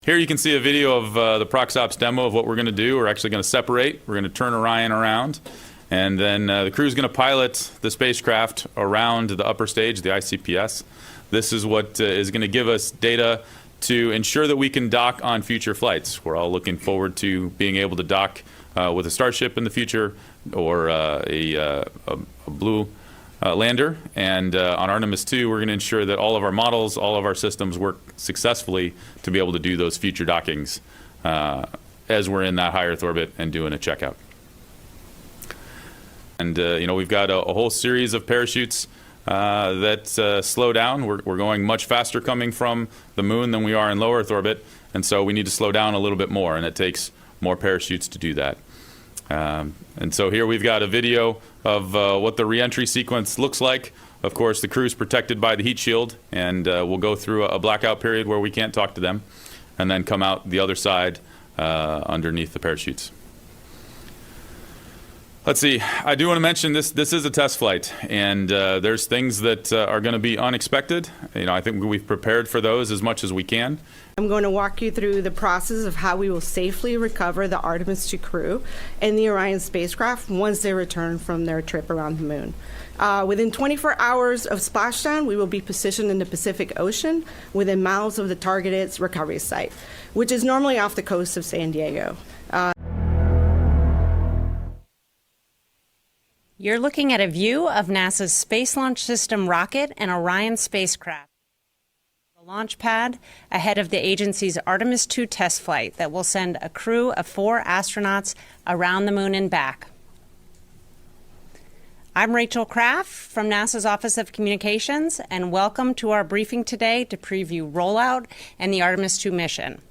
Here you can see a video of the ProxOps demo of what we're going to do. We're actually going to separate. We're going to turn Orion around. And then the crew is going to pilot the spacecraft around the upper stage, the ICPS. This is what is going to give us data to ensure that we can dock on future flights. We're all looking forward to being able to dock with a Starship in the future, or a Blue lander. And on Artemis II, we're going to ensure that all of our models, all of our systems work successfully to be able to do those future dockings as we're in that high Earth orbit and doing a checkout. And you know, we've got a whole series of parachutes that slow down. We're going much faster coming from the moon than we are in low Earth orbit, and so we need to slow down a little bit more, and it takes more parachutes to do that. And so here we've got a video of what the reentry sequence looks like. Of course, the crew's protected by the heat shield, and we'll go through a blackout period where we can't talk to them, and then come out the other side underneath the parachutes. Let's see, I do want to mention this is a test flight, and there's things that are going to be unexpected. You know, I think we've prepared for those as much as we can. I'm going to walk you through the process of how we will safely recover the Artemis II crew and the Orion spacecraft once they return from their trip around the moon. Within 24 hours of splashdown, we will be positioned in the Pacific Ocean within miles of the targeted recovery site, which is normally off the coast of San Diego. You're looking at a view of NASA's Space Launch System rocket and Orion spacecraft. The launch pad ahead of the agency's Artemis II test flight that will send a crew of 4 astronauts around the moon and back. I'm Rachel Kraft from NASA's Office of Communications, and welcome to our briefing today to preview rollout and the Artemis II mission.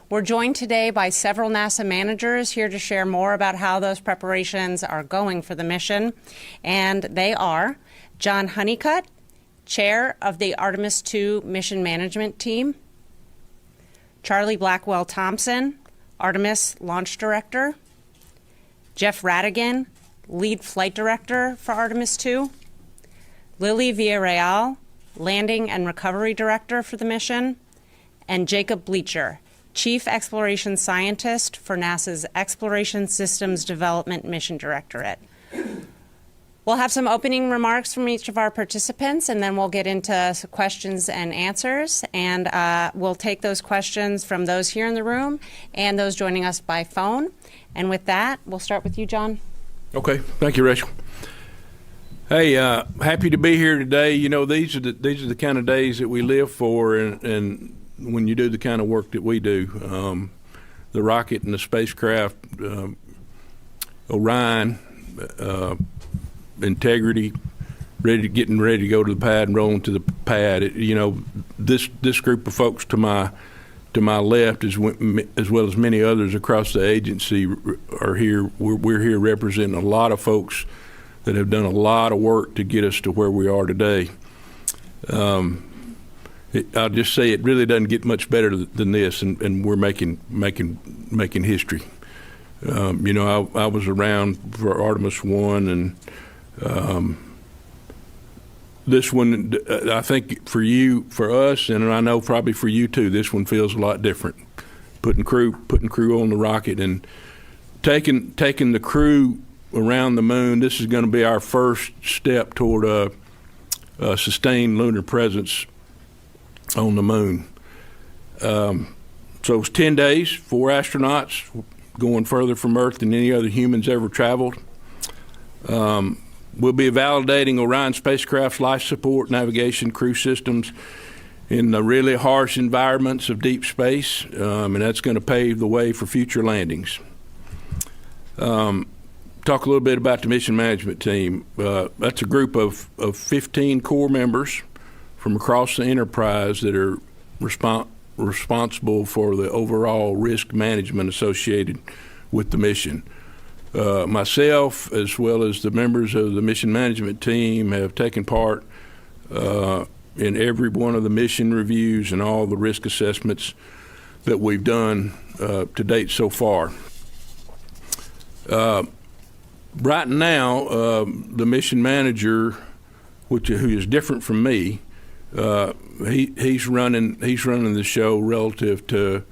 We're joined today by several NASA managers here to share more about how those preparations are going for the mission. And they are John Honeycutt, Chair of the Artemis II Mission Management Team, Charlie Blackwell Thompson, Artemis Launch Director, Jeff Radigan, Lead Flight Director for Artemis II, Lily Villarreal, Landing and Recovery Director for the mission, and Jacob Bleacher, Chief Exploration Scientist for NASA's Exploration Systems Development Mission Directorate. We'll have some opening remarks from each of our participants, and then we'll get into questions and answers. And we'll take those questions from those here in the room and those joining us by phone. And with that, we'll start with you, John. Okay. Thank you, Rachel. Hey, happy to be here today. You know, these are the kind of days that we live for, and when you do the kind of work that we do. The rocket and the spacecraft, Orion, integrity, getting ready to go to the pad and rolling to the pad. You know, this group of folks to my left, as well as many others across the agency, are here. We're here representing a lot of folks that have done a lot of work to get us to where we are today. I'll just say it really doesn't get much better than this, and we're making history. You know, I was around for Artemis I, and this one, I think for us, and I know probably for you too, this one feels a lot different. Putting crew on the rocket and taking the crew around the moon. This is going to be our first step toward a sustained lunar presence on the moon. So it was 10 days, 4 astronauts going further from Earth than any other humans ever traveled. We'll be validating Orion spacecraft's life support, navigation, crew systems in the really harsh environments of deep space, and that's going to pave the way for future landings. Talk a little bit about the mission management team. That's a group of 15 core members from across the enterprise that are responsible for the overall risk management associated with the mission. Myself, as well as the members of the mission management team, have taken part in every one of the mission reviews and all the risk assessments that we've done to date so far. Right now, the mission manager, who is different from me, he's running the show relative to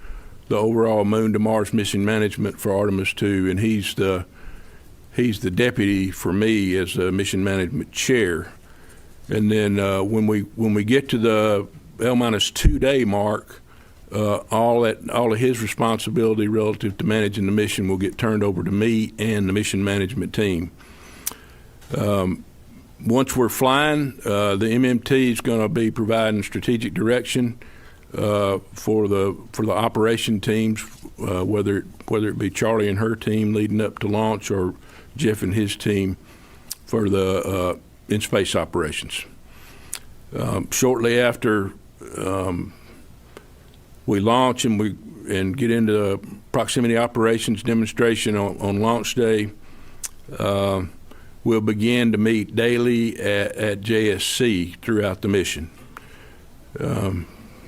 overall Moon to Mars mission management for Artemis II, and he's the deputy for me as the mission management chair. And then when we get to the L-2 day mark, all of his responsibility relative to managing the mission will get turned over to me and the mission management team. Once we're flying, the MMT is going to be providing strategic direction for the operation teams, whether it be Charlie and her team leading up to launch, or Jeff and his team for the in-space operations. Shortly after we launch and get into proximity operations demonstration on launch day, we'll begin to meet daily at JSC throughout the mission.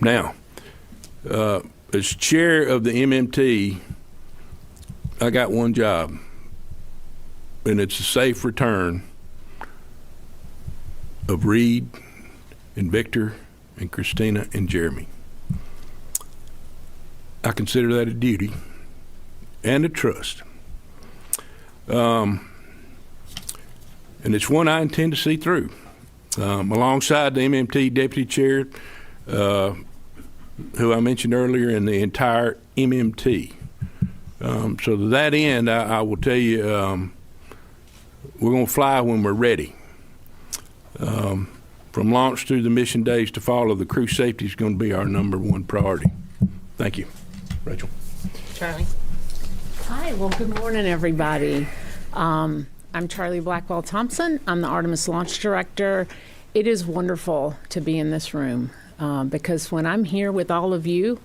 Now, as chair of the MMT, I got one job, and it's a safe return of Reed and Victor and Christina and Jeremy. I consider that a duty and a trust. And it's one I intend to see through. Alongside the MMT deputy chair, who I mentioned earlier, and the entire MMT. So to that end, I will tell you, we're going to fly when we're ready. From launch through the mission days to follow, the crew safety is going to be our #1 priority. Thank you. Rachel. Charlie. Hi, well, good morning, everybody. I'm Charlie Blackwell Thompson. I'm the Artemis Launch Director. It is wonderful to be in this room because when I'm here with all of you,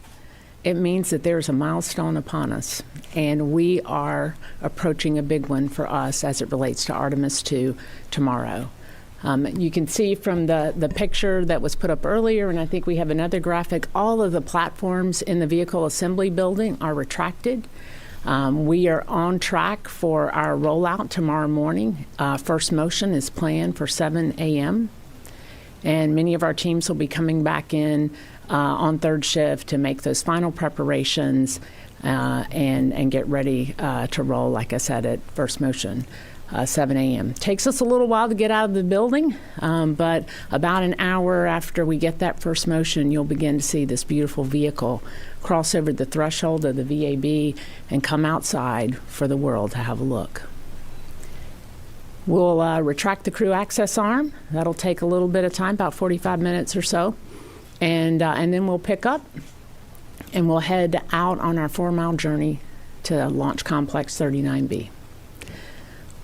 it means that there's a milestone upon us, and we are approaching a big one for us as it relates to Artemis II tomorrow. You can see from the picture that was put up earlier, and I think we have another graphic, all of the platforms in the vehicle assembly building are retracted. We are on track for our rollout tomorrow morning. First motion is planned for 7 a.m., and many of our teams will be coming back in on third shift to make those final preparations and get ready to roll, like I said, at first motion. 7 a.m. Takes us a little while to get out of the building, but about an hour after we get that first motion, you'll begin to see this beautiful vehicle cross over the threshold of the VAB and come outside for the world to have a look. We'll retract the crew access arm. That'll take a little bit of time, about 45 minutes or so, and then we'll pick up and we'll head out on our 4-mile journey to Launch Complex 39B.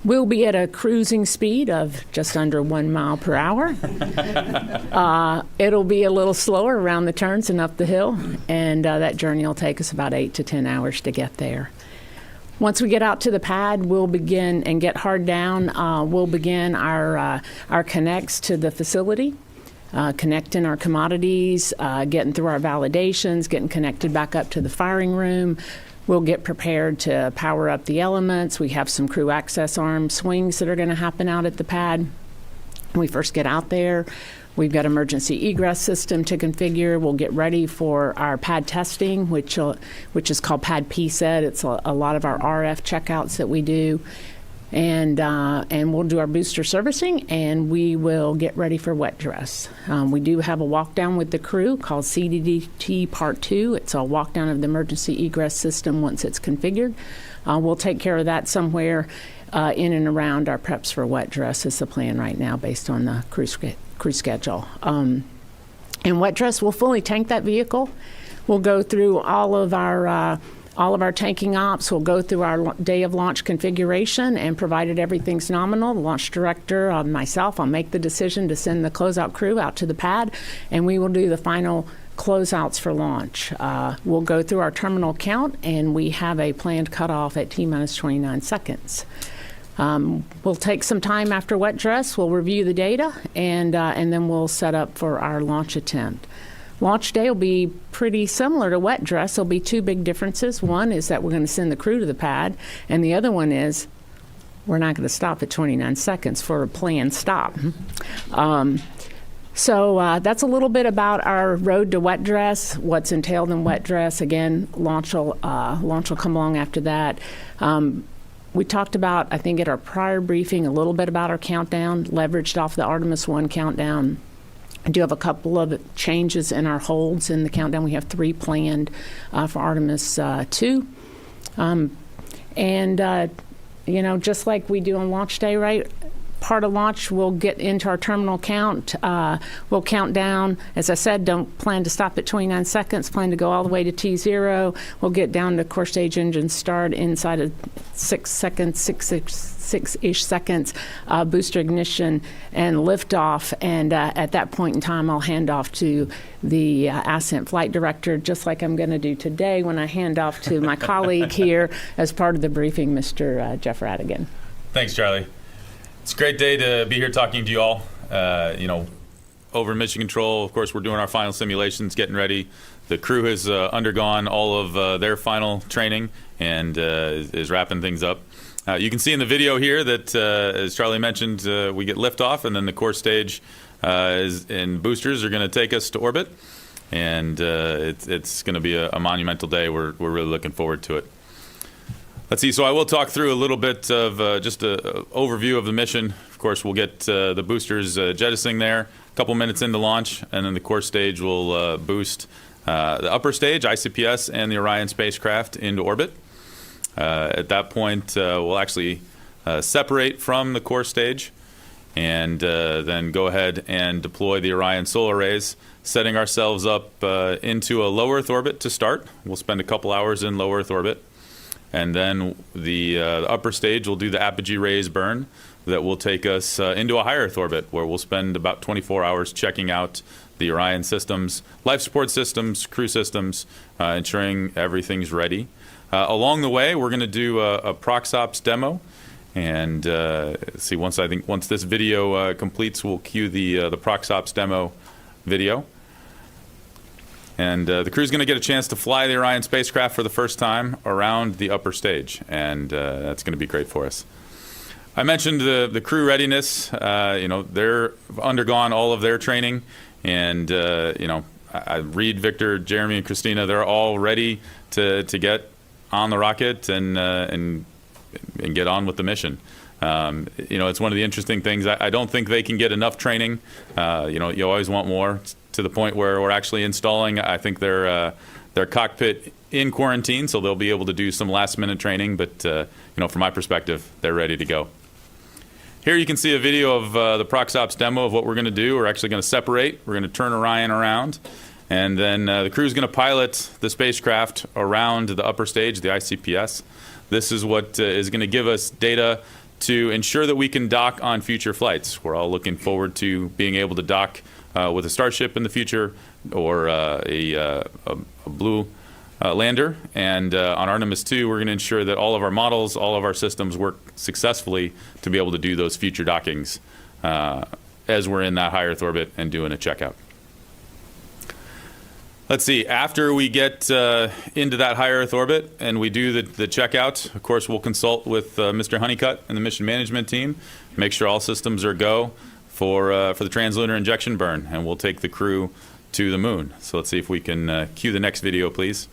We'll be at a cruising speed of just under 1 mile per hour. It'll be a little slower around the turns and up the hill, and that journey will take us about 8 to 10 hours to get there. Once we get out to the pad, we'll begin and get hard down. We'll begin our connects to the facility, connecting our commodities, getting through our validations, getting connected back up to the firing room. We'll get prepared to power up the elements. We have some crew access arm swings that are going to happen out at the pad. When we first get out there, we've got emergency egress system to configure. We'll get ready for our pad testing, which is called Pad PSET. It's a lot of our RF checkouts that we do. And we'll do our booster servicing, and we will get ready for wet dress. We do have a walk down with the crew called CDDT Part 2. It's a walk down of the emergency egress system once it's configured. We'll take care of that somewhere in and around our preps for wet dress is the plan right now based on the crew schedule. In wet dress, we'll fully tank that vehicle. We'll go through all of our tanking ops. We'll go through our day of launch configuration, and provided everything's nominal, the launch director, myself, I'll make the decision to send the closeout crew out to the pad, and we will do the final closeouts for launch. We'll go through our terminal count, and we have a planned cutoff at T-minus 29 seconds. We'll take some time after wet dress. We'll review the data, and then we'll set up for our launch attempt. Launch day will be pretty similar to wet dress. There'll be 2 big differences. One is that we're going to send the crew to the pad, and the other one is we're not going to stop at 29 seconds for a planned stop. So that's a little bit about our road to wet dress, what's entailed in wet dress. Again, launch will come along after that. We talked about, I think at our prior briefing, a little bit about our countdown, leveraged off the Artemis I countdown. I do have a couple of changes in our holds in the countdown. We have 3 planned for Artemis II. Just like we do on launch day, right? Part of launch, we'll get into our terminal count. We'll count down. As I said, don't plan to stop at 29 seconds. Plan to go all the way to T0. We'll get down to core stage engine start inside of 6 seconds, six-ish seconds, booster ignition and liftoff. And at that point in time, I'll hand off to the ascent flight director, just like I'm going to do today when I hand off to my colleague here as part of the briefing, Mr. Jeff Radigan. Thanks, Charlie. It's a great day to be here talking to you all. Over in Mission Control, of course, we're doing our final simulations, getting ready. The crew has undergone all of their final training and is wrapping things up. You can see in the video here that, as Charlie mentioned, we get liftoff, and then the core stage and boosters are going to take us to orbit. And it's going to be a monumental day. We're really looking forward to it. Let's see, so I will talk through a little bit of just an overview of the mission. Of course, we'll get the boosters jettisoning there, a couple minutes into launch, and then the core stage will boost the upper stage, ICPS, and the Orion spacecraft into orbit. At that point, we'll actually separate from the core stage and then go ahead and deploy the Orion solar arrays, setting ourselves up into a low Earth orbit to start. We'll spend a couple hours in low Earth orbit. And then the upper stage will do the apogee rays burn that will take us into a high Earth orbit, where we'll spend about 24 hours checking out the Orion systems, life support systems, crew systems, ensuring everything's ready. Along the way, we're going to do a ProxOps demo. And see, once this video completes, we'll cue the ProxOps demo video. And the crew's going to get a chance to fly the Orion spacecraft for the first time around the upper stage, and that's going to be great for us. I mentioned the crew readiness. They're undergone all of their training, and I Reed, Victor, Jeremy, and Christina. They're all ready to get on the rocket and get on with the mission. It's one of the interesting things. I don't think they can get enough training. You always want more, to the point where we're actually installing, I think, their cockpit in quarantine, so they'll be able to do some last-minute training. But from my perspective, they're ready to go. Here you can see a video of the ProxOps demo of what we're going to do. We're actually going to separate. We're going to turn Orion around, and then the crew's going to pilot the spacecraft around the upper stage, the ICPS. This is what is going to give us data to ensure that we can dock on future flights. We're all looking forward to being able to dock with a Starship in the future, or a Blue lander. And on Artemis II, we're going to ensure that all of our models, all of our systems work successfully to be able to do those future dockings as we're in that high Earth orbit and doing a checkout. Let's see, after we get into that high Earth orbit and we do the checkout, of course, we'll consult with Mr. Honeycutt and the mission management team, make sure all systems are go for the translunar injection burn, and we'll take the crew to the moon. So let's see if we can cue the next video, please.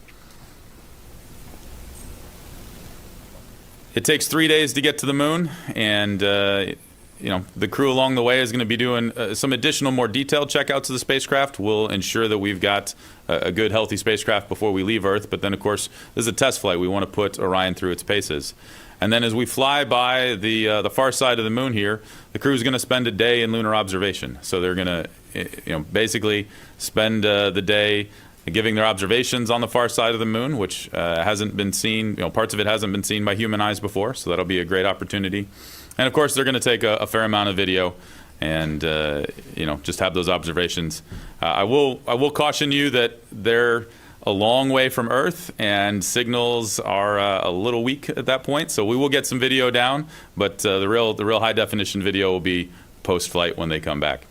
It takes 3 days to get to the moon, and the crew along the way is going to be doing some additional, more detailed checkouts of the spacecraft. We'll ensure that we've got a good, healthy spacecraft before we leave Earth. But then, of course, this is a test flight. We want to put Orion through its paces. And then as we fly by the far side of the moon here, the crew is going to spend a day in lunar observation. So they're going to basically spend the day giving their observations on the far side of the moon, which hasn't been seen, parts of it hasn't been seen by human eyes before. So that'll be a great opportunity. And of course, they're going to take a fair amount of video and just have those observations. I will caution you that they're a long way from Earth, and signals are a little weak at that point. So we will get some video down, but the real high definition video will be post-flight when they come back.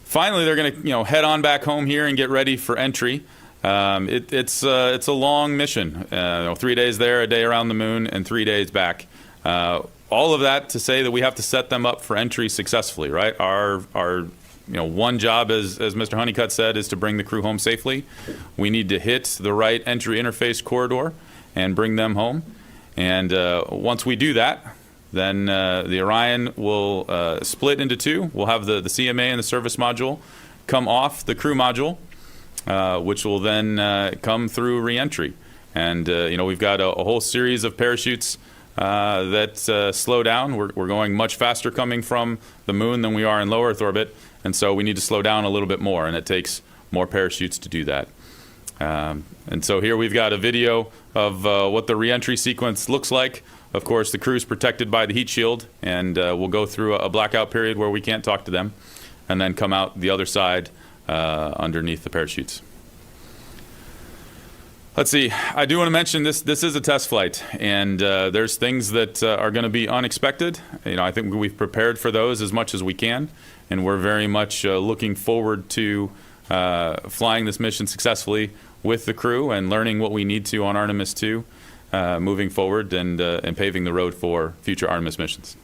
Finally, they're going to head on back home here and get ready for entry. It's a long mission. 3 days there, a day around the moon, and 3 days back. All of that to say that we have to set them up for entry successfully, right? Our one job, as Mr. Honeycutt said, is to bring the crew home safely. We need to hit the right entry interface corridor and bring them home. And once we do that, then the Orion will split into two. We'll have the CMA and the service module come off the crew module, which will then come through reentry. And we've got a whole series of parachutes that slow down. We're going much faster coming from the moon than we are in low Earth orbit, and so we need to slow down a little bit more, and it takes more parachutes to do that. And so here we've got a video of what the reentry sequence looks like. Of course, the crew's protected by the heat shield, and we'll go through a blackout period where we can't talk to them, and then come out the other side underneath the parachutes. Let's see. I do want to mention this is a test flight, and there's things that are going to be unexpected. I think we've prepared for those as much as we can, and we're very much looking forward to flying this mission successfully with the crew and learning what we need to on Artemis II moving forward and paving the road for future Artemis missions.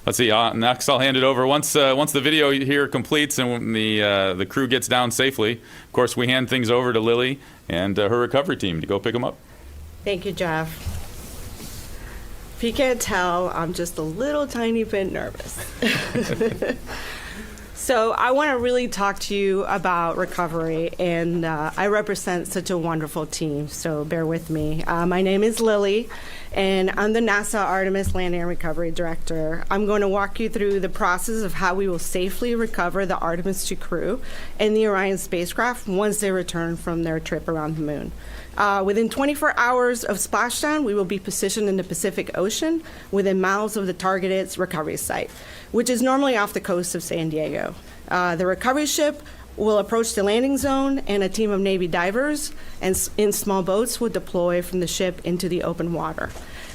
Let's see. Next, I'll hand it over. Once the video here completes and the crew gets down safely, of course, we hand things over to Lily and her recovery team to go pick them up. Thank you, Jeff. If you can't tell, I'm just a little tiny bit nervous. So I want to really talk to you about recovery, and I represent such a wonderful team, so bear with me. My name is Lily, and I'm the NASA Artemis Landing and Recovery Director. I'm going to walk you through the process of how we will safely recover the Artemis II crew and the Orion spacecraft once they return from their trip around the moon. Within 24 hours of splashdown, we will be positioned in the Pacific Ocean within miles of the targeted recovery site, which is normally off the coast of San Diego. The recovery ship will approach the landing zone, and a team of Navy divers and in small boats will deploy from the ship into the open water.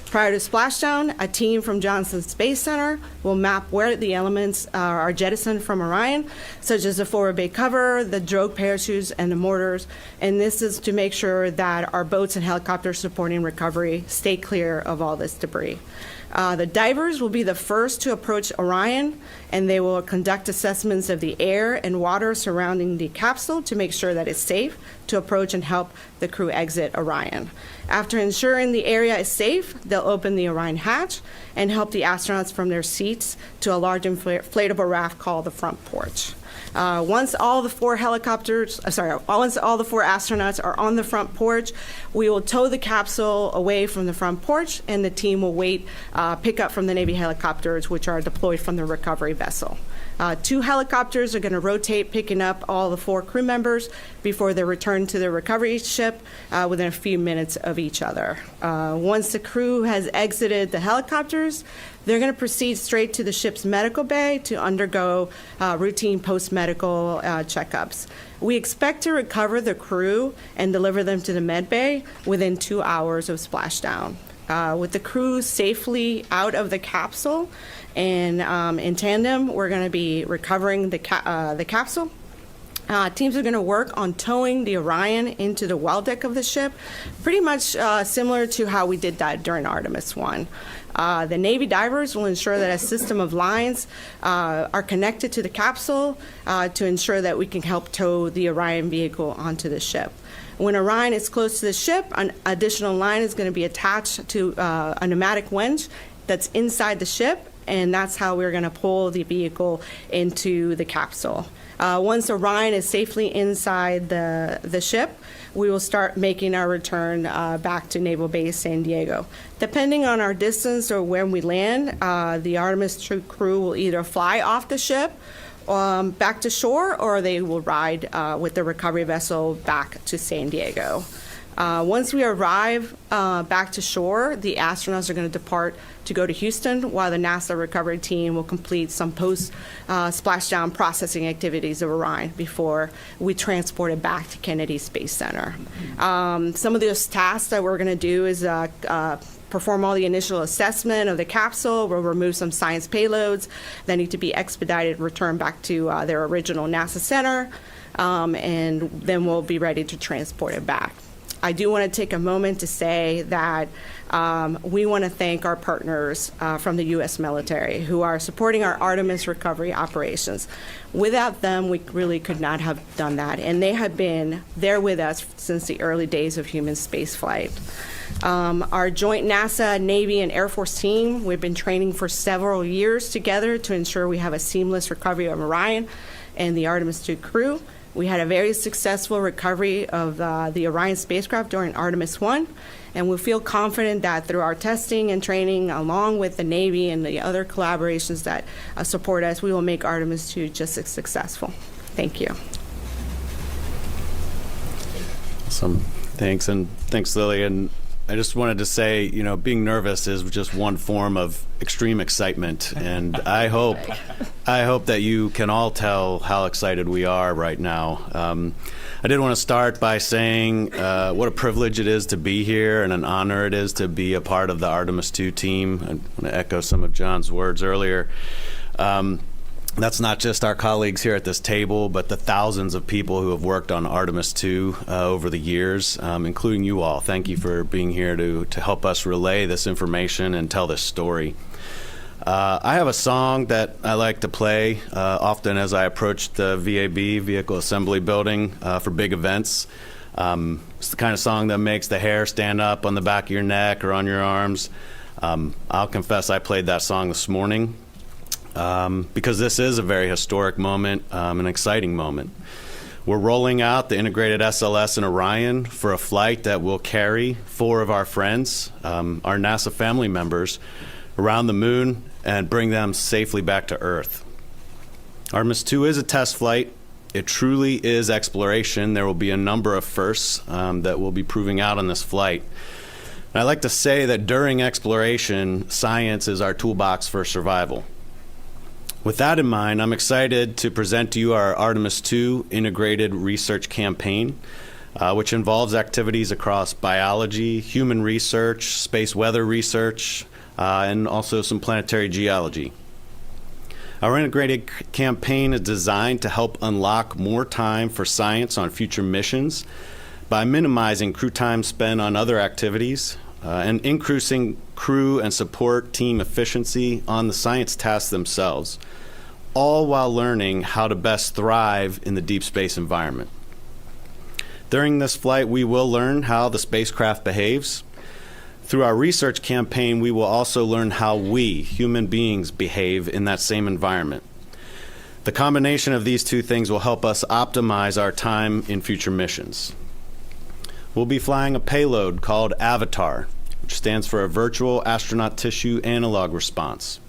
Prior to splashdown, a team from Johnson Space Center will map where the elements are jettisoned from Orion, such as the forward bay cover, the drogue parachutes, and the mortars. And this is to make sure that our boats and helicopters supporting recovery stay clear of all this debris. The divers will be the first to approach Orion, and they will conduct assessments of the air and water surrounding the capsule to make sure that it's safe to approach and help the crew exit Orion. After ensuring the area is safe, they'll open the Orion hatch and help the astronauts from their seats to a large inflatable raft called the front porch. Once all the four astronauts are on the front porch, we will tow the capsule away from the front porch, and the team will pick up from the Navy helicopters, which are deployed from the recovery vessel. 2 helicopters are going to rotate, picking up all the 4 crew members before they return to the recovery ship within a few minutes of each other. Once the crew has exited the helicopters, they're going to proceed straight to the ship's medical bay to undergo routine post-medical checkups. We expect to recover the crew and deliver them to the med bay within 2 hours of splashdown. With the crew safely out of the capsule and in tandem, we're going to be recovering the capsule. Teams are going to work on towing the Orion into the well deck of the ship, pretty much similar to how we did that during Artemis I. The Navy divers will ensure that a system of lines are connected to the capsule to ensure that we can help tow the Orion vehicle onto the ship. When Orion is close to the ship, an additional line is going to be attached to a pneumatic winch that's inside the ship, and that's how we're going to pull the vehicle into the capsule. Once Orion is safely inside the ship, we will start making our return back to Naval Base San Diego. Depending on our distance or when we land, the Artemis II crew will either fly off the ship back to shore, or they will ride with the recovery vessel back to San Diego. Once we arrive back to shore, the astronauts are going to depart to go to Houston, while the NASA recovery team will complete some post-splashdown processing activities of Orion before we transport it back to Kennedy Space Center. Some of those tasks that we're going to do is perform all the initial assessment of the capsule. We'll remove some science payloads that need to be expedited, returned back to their original NASA center, and then we'll be ready to transport it back. I do want to take a moment to say that we want to thank our partners from the U.S. military who are supporting our Artemis recovery operations. Without them, we really could not have done that, and they have been there with us since the early days of human spaceflight. Our joint NASA, Navy, and Air Force team, we've been training for several years together to ensure we have a seamless recovery of Orion and the Artemis II crew. We had a very successful recovery of the Orion spacecraft during Artemis I, and we feel confident that through our testing and training, along with the Navy and the other collaborations that support us, we will make Artemis II just as successful. Thank you. Awesome. Thanks, and thanks, Lily. And I just wanted to say, you know, being nervous is just one form of extreme excitement, and I hope that you can all tell how excited we are right now. I did want to start by saying what a privilege it is to be here and an honor it is to be a part of the Artemis II team. I want to echo some of John's words earlier. That's not just our colleagues here at this table, but the thousands of people who have worked on Artemis II over the years, including you all. Thank you for being here to help us relay this information and tell this story. I have a song that I like to play often as I approach the VAB, Vehicle Assembly Building, for big events. It's the kind of song that makes the hair stand up on the back of your neck or on your arms. I'll confess I played that song this morning. Because this is a very historic moment, an exciting moment. We're rolling out the integrated SLS and Orion for a flight that will carry 4 of our friends, our NASA family members, around the moon and bring them safely back to Earth. Artemis II is a test flight. It truly is exploration. There will be a number of firsts that we'll be proving out on this flight. And I like to say that during exploration, science is our toolbox for survival. With that in mind, I'm excited to present to you our Artemis II integrated research campaign, which involves activities across biology, human research, space weather research, and also some planetary geology. Our integrated campaign is designed to help unlock more time for science on future missions by minimizing crew time spent on other activities and increasing crew and support team efficiency on the science tasks themselves, all while learning how to best thrive in the deep space environment. During this flight, we will learn how the spacecraft behaves. Through our research campaign, we will also learn how we, human beings, behave in that same environment. The combination of these two things will help us optimize our time in future missions. We'll be flying a payload called AVATAR, which stands for a Virtual Astronaut Tissue Analog Response.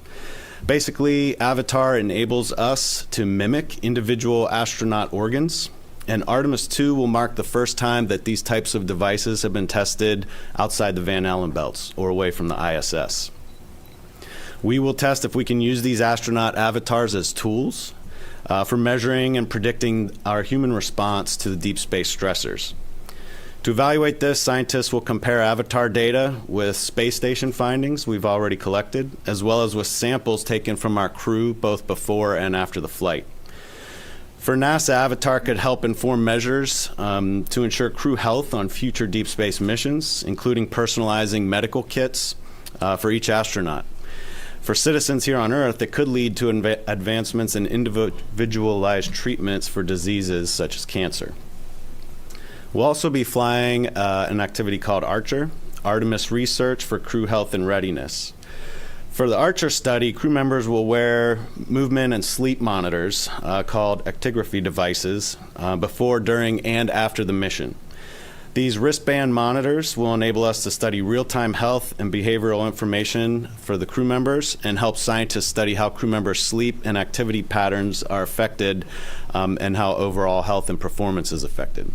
Basically, AVATAR enables us to mimic individual astronaut organs, and Artemis II will mark the first time that these types of devices have been tested outside the Van Allen belts or away from the ISS. We will test if we can use these astronaut avatars as tools for measuring and predicting our human response to the deep space stressors. To evaluate this, scientists will compare AVATAR data with space station findings we've already collected, as well as with samples taken from our crew both before and after the flight. For NASA, AVATAR could help inform measures to ensure crew health on future deep space missions, including personalizing medical kits for each astronaut. For citizens here on Earth, it could lead to advancements in individualized treatments for diseases such as cancer. We'll also be flying an activity called Archer, Artemis Research for Crew Health and Readiness. For the Archer study, crew members will wear movement and sleep monitors called actigraphy devices before, during, and after the mission. These wristband monitors will enable us to study real-time health and behavioral information for the crew members and help scientists study how crew members' sleep and activity patterns are affected and how overall health and performance is affected.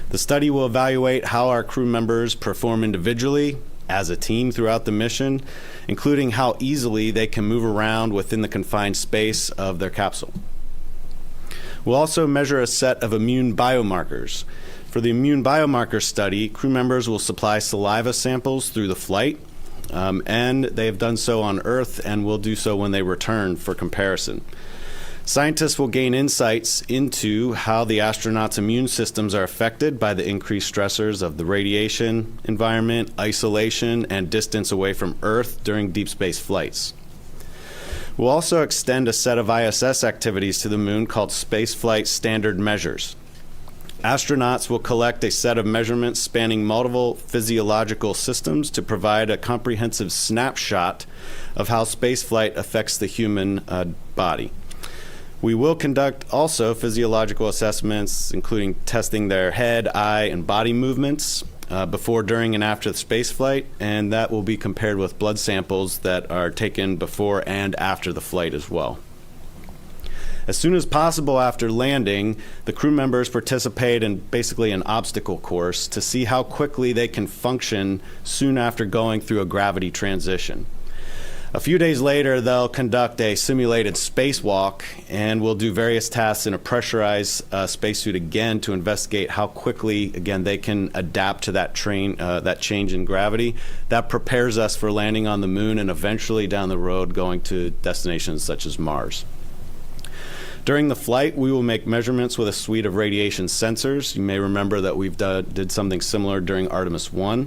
The study will evaluate how our crew members perform individually, as a team throughout the mission, including how easily they can move around within the confined space of their capsule. We'll also measure a set of immune biomarkers. For the immune biomarker study, crew members will supply saliva samples through the flight, and they have done so on Earth and will do so when they return for comparison. Scientists will gain insights into how the astronauts' immune systems are affected by the increased stressors of the radiation environment, isolation, and distance away from Earth during deep space flights. We'll also extend a set of ISS activities to the moon called Spaceflight Standard Measures. Astronauts will collect a set of measurements spanning multiple physiological systems to provide a comprehensive snapshot of how spaceflight affects the human body. We will conduct also physiological assessments, including testing their head, eye, and body movements before, during, and after the spaceflight, and that will be compared with blood samples that are taken before and after the flight as well. As soon as possible after landing, the crew members participate in basically an obstacle course to see how quickly they can function soon after going through a gravity transition. A few days later, they'll conduct a simulated spacewalk, and we'll do various tasks in a pressurized spacesuit again to investigate how quickly, again, they can adapt to that change in gravity. That prepares us for landing on the moon and eventually down the road going to destinations such as Mars. During the flight, we will make measurements with a suite of radiation sensors. You may remember that we've did something similar during Artemis I.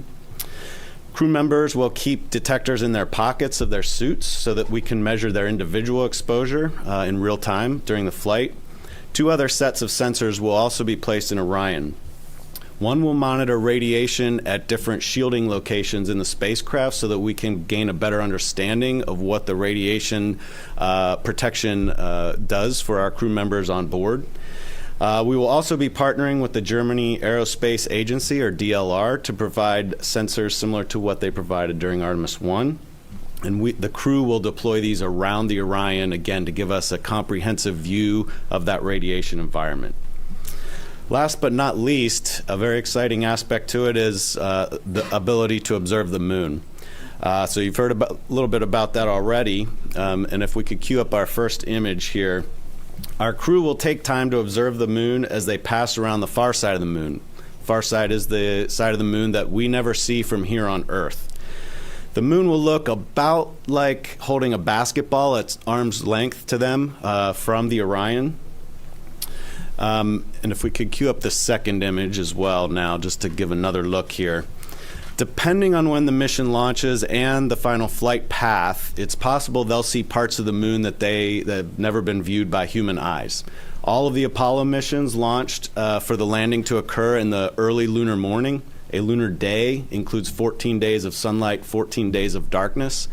Crew members will keep detectors in their pockets of their suits so that we can measure their individual exposure in real time during the flight. 2 other sets of sensors will also be placed in Orion. One will monitor radiation at different shielding locations in the spacecraft so that we can gain a better understanding of what the radiation protection does for our crew members on board. We will also be partnering with the Germany Aerospace Agency, or DLR, to provide sensors similar to what they provided during Artemis I. And the crew will deploy these around the Orion, again, to give us a comprehensive view of that radiation environment. Last but not least, a very exciting aspect to it is the ability to observe the moon. So you've heard a little bit about that already. And if we could cue up our first image here. Our crew will take time to observe the moon as they pass around the far side of the moon. Far side is the side of the moon that we never see from here on Earth. The moon will look about like holding a basketball at arm's length to them from the Orion. And if we could cue up the second image as well now, just to give another look here. Depending on when the mission launches and the final flight path, it's possible they'll see parts of the moon that have never been viewed by human eyes. All of the Apollo missions launched for the landing to occur in the early lunar morning. A lunar day includes 14 days of sunlight, 14 days of darkness.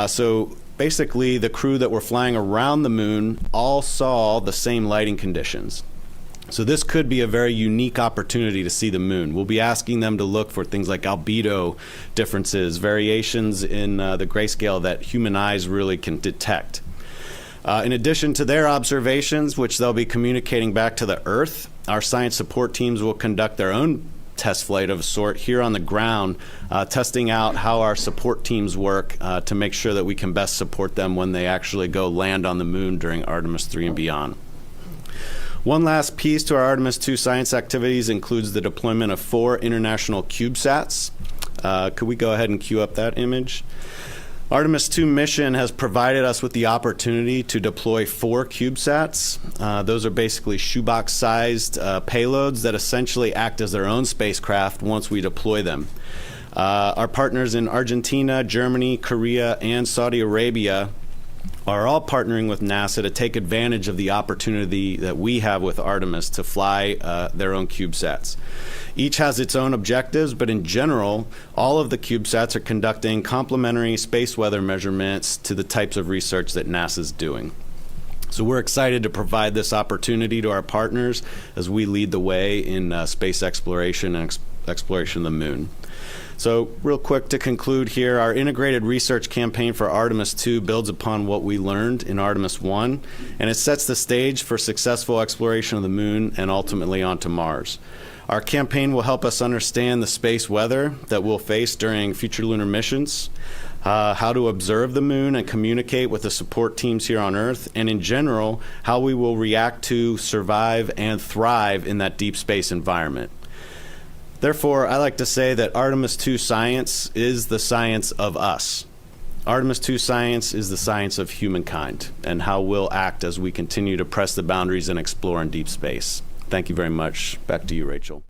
So basically, the crew that were flying around the moon all saw the same lighting conditions. So this could be a very unique opportunity to see the moon. We'll be asking them to look for things like albedo differences, variations in the grayscale that human eyes really can detect. In addition to their observations, which they'll be communicating back to the Earth, our science support teams will conduct their own test flight of a sort here on the ground, testing out how our support teams work to make sure that we can best support them when they actually go land on the moon during Artemis III and beyond. One last piece to our Artemis II science activities includes the deployment of 4 international CubeSats. Could we go ahead and cue up that image? Artemis II mission has provided us with the opportunity to deploy 4 CubeSats. Those are basically shoebox-sized payloads that essentially act as their own spacecraft once we deploy them. Our partners in Argentina, Germany, Korea, and Saudi Arabia are all partnering with NASA to take advantage of the opportunity that we have with Artemis to fly their own CubeSats. Each has its own objectives, but in general, all of the CubeSats are conducting complementary space weather measurements to the types of research that NASA's doing. So we're excited to provide this opportunity to our partners as we lead the way in space exploration and exploration of the moon. So real quick to conclude here, our integrated research campaign for Artemis II builds upon what we learned in Artemis I, and it sets the stage for successful exploration of the moon and ultimately onto Mars. Our campaign will help us understand the space weather that we'll face during future lunar missions, how to observe the moon and communicate with the support teams here on Earth, and in general, how we will react to, survive, and thrive in that deep space environment. Therefore, I like to say that Artemis II science is the science of us. Artemis II science is the science of humankind and how we'll act as we continue to press the boundaries and explore in deep space. Thank you very much. Back to you, Rachel.